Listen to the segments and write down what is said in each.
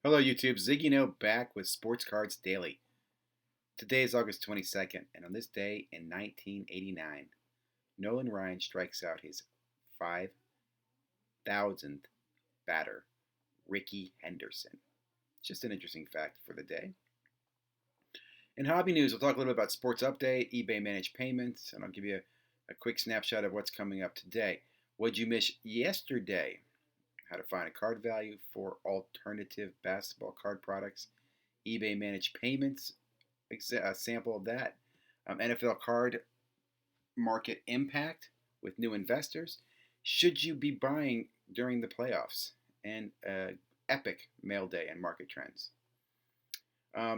Hello YouTube, ZiggyNo back with Sports Cards Daily. Today is August 22nd, and on this day in 1989, Nolan Ryan strikes out his 5,000th batter, Ricky Henderson. Just an interesting fact for the day. In hobby news, we'll talk a little bit about Sports Update, eBay Managed Payments, and I'll give you a quick snapshot of what's coming up today. What'd you miss yesterday? How to find a card value for alternative basketball card products, eBay Managed Payments, a sample of that, NFL card market impact with new investors. Should you be buying during the playoffs? And epic mail day and market trends.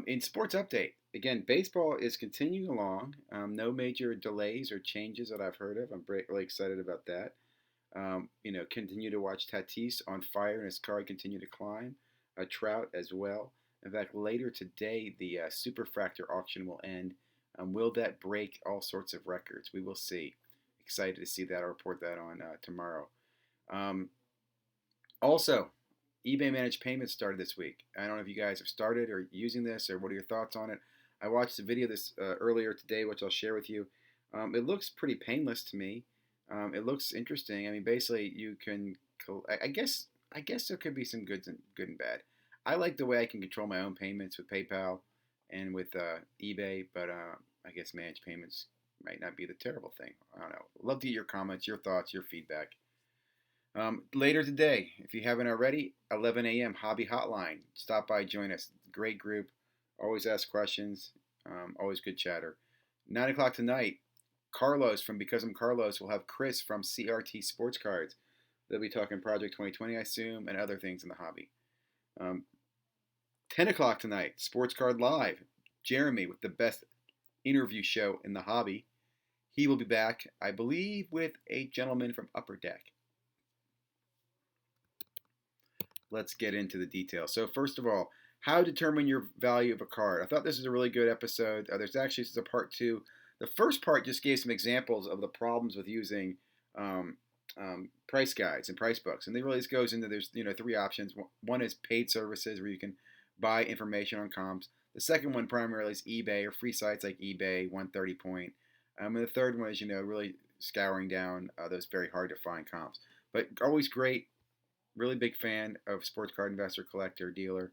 In sports update, again, baseball is continuing along. No major delays or changes that I've heard of. I'm really excited about that. Continue to watch Tatis on fire and his card continue to climb. Trout as well. In fact, later today, the Superfractor auction will end. Will that break all sorts of records? We will see. Excited to see that. I'll report that on tomorrow. Also, eBay Managed Payments started this week. I don't know if you guys have started or using this or what are your thoughts on it. I watched the video this earlier today, which I'll share with you. It looks pretty painless to me. It looks interesting. I mean, basically, you can. I guess there could be some good and bad. I like the way I can control my own payments with PayPal and with eBay, but I guess managed payments might not be the terrible thing. I don't know. Love to get your comments, your thoughts, your feedback. Later today, if you haven't already, 11 a.m. Hobby Hotline. Stop by, join us. Great group. Always ask questions. Always good chatter. 9 o'clock tonight, Carlos from Because I'm Carlos will have Chris from CRT Sports Cards. They'll be talking Project 2020, I assume, and other things in the hobby. 10 o'clock tonight, Sports Card Live. Jeremy with the best interview show in the hobby. He will be back, I believe, with a gentleman from Upper Deck. Let's get into the details. So first of all, how to determine your value of a card. I thought this was a really good episode. There's actually this is a part two. The first part just gave some examples of the problems with using price guides and price books, and they really just goes into there's three options. One is paid services where you can buy information on comps. The second one primarily is eBay or free sites like eBay, 130 Point, and the third one is really scouring down those very hard to find comps. But always great. Really big fan of Sports Card Investor, Collector, Dealer,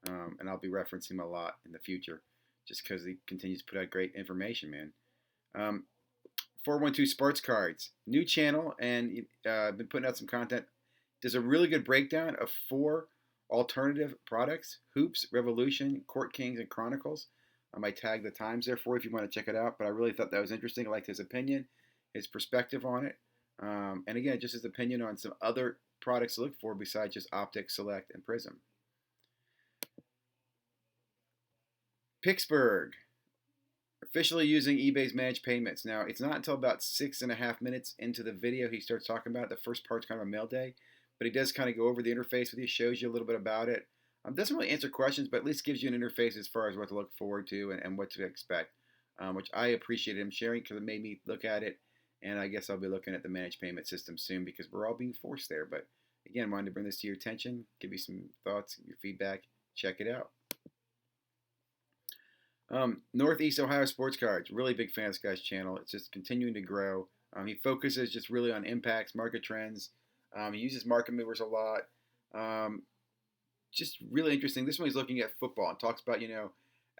and I'll be referencing him a lot in the future just because he continues to put out great information, man. 412 Sports Cards, new channel, and I've been putting out some content. There's a really good breakdown of 4 alternative products: Hoops, Revolution, Court Kings, and Chronicles. I might tag the times there for you if you want to check it out, but I really thought that was interesting. I liked his opinion, his perspective on it, and again, just his opinion on some other products to look for besides just Optic, Select, and Prism. Pittsburgh, officially using eBay's managed payments. Now, it's not until about 6.5 minutes into the video he starts talking about it. The first part's kind of a mail day, but he does kind of go over the interface with you, shows you a little bit about it. Doesn't really answer questions, but at least gives you an interface as far as what to look forward to and what to expect, which I appreciated him sharing because it made me look at it. And I guess I'll be looking at the managed payment system soon because we're all being forced there. But again, wanted to bring this to your attention, give you some thoughts, your feedback. Check it out. Northeast Ohio Sports Cards, really big fan of this guy's channel. It's just continuing to grow. He focuses just really on impacts, market trends. He uses market movers a lot. Just really interesting. This one he's looking at football and talks about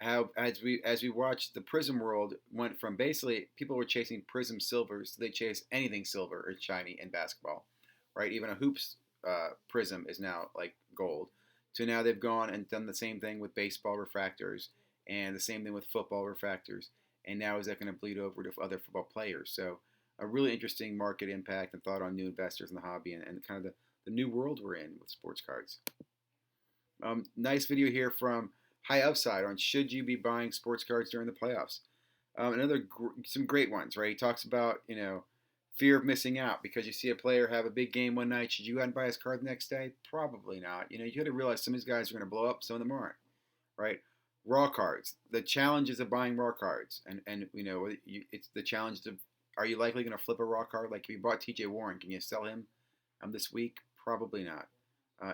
how as we watched the Prism world went from basically people were chasing Prism silvers, so they chase anything silver or shiny in basketball, right? Even a hoops Prism is now like gold. So now they've gone and done the same thing with baseball refractors and the same thing with football refractors. And now is that going to bleed over to other football players? So a really interesting market impact and thought on new investors in the hobby and kind of the new world we're in with sports cards. Nice video here from High Upside on should you be buying sports cards during the playoffs. Some great ones, right? He talks about fear of missing out because you see a player have a big game one night. Should you go out and buy his card the next day? Probably not. You got to realize some of these guys are going to blow up, some of them aren't, right? Raw cards. The challenges of buying raw cards, and it's the challenge of are you likely going to flip a raw card? Like if you bought T.J. Warren, can you sell him this week? Probably not.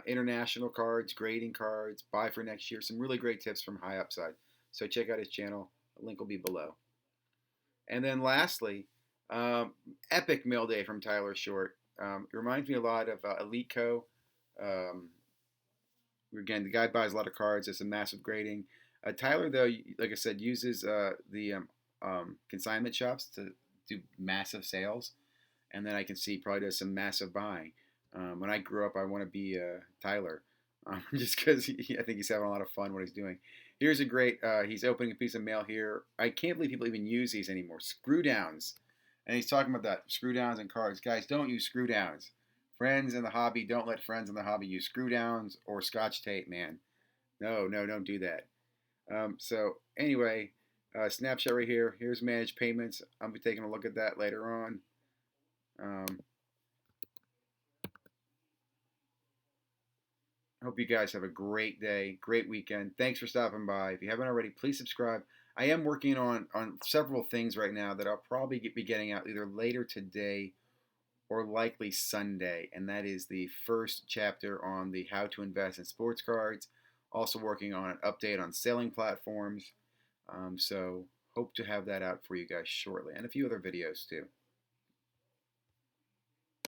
international cards, grading cards, buy for next year. Some really great tips from High Upside. So check out his channel. The link will be below. And then lastly, um, epic mail day from Tyler Short. It reminds me a lot of Elite Co. Um, Again, the guy buys a lot of cards. It's a massive grading. Tyler, though, like I said, uses the consignment shops to do massive sales, and then I can see probably does some massive buying. When I grew up, I want to be Tyler, just because I think he's having a lot of fun what he's doing. Here's a great. He's opening a piece of mail here. I can't believe people even use these anymore. Screw downs, and he's talking about that screw downs and cards. Guys, don't use screw downs. Friends in the hobby, don't let friends in the hobby use screw downs or scotch tape, man. No, no, don't do that. So anyway, snapshot right here. Here's managed payments. I'll be taking a look at that later on. Um, I hope you guys have a great day, great weekend. Thanks for stopping by. If you haven't already, please subscribe. I am working on several things right now that I'll probably be getting out either later today or likely Sunday, and that is the first chapter on the how to invest in sports cards. Also working on an update on selling platforms. So hope to have that out for you guys shortly, and a few other videos too.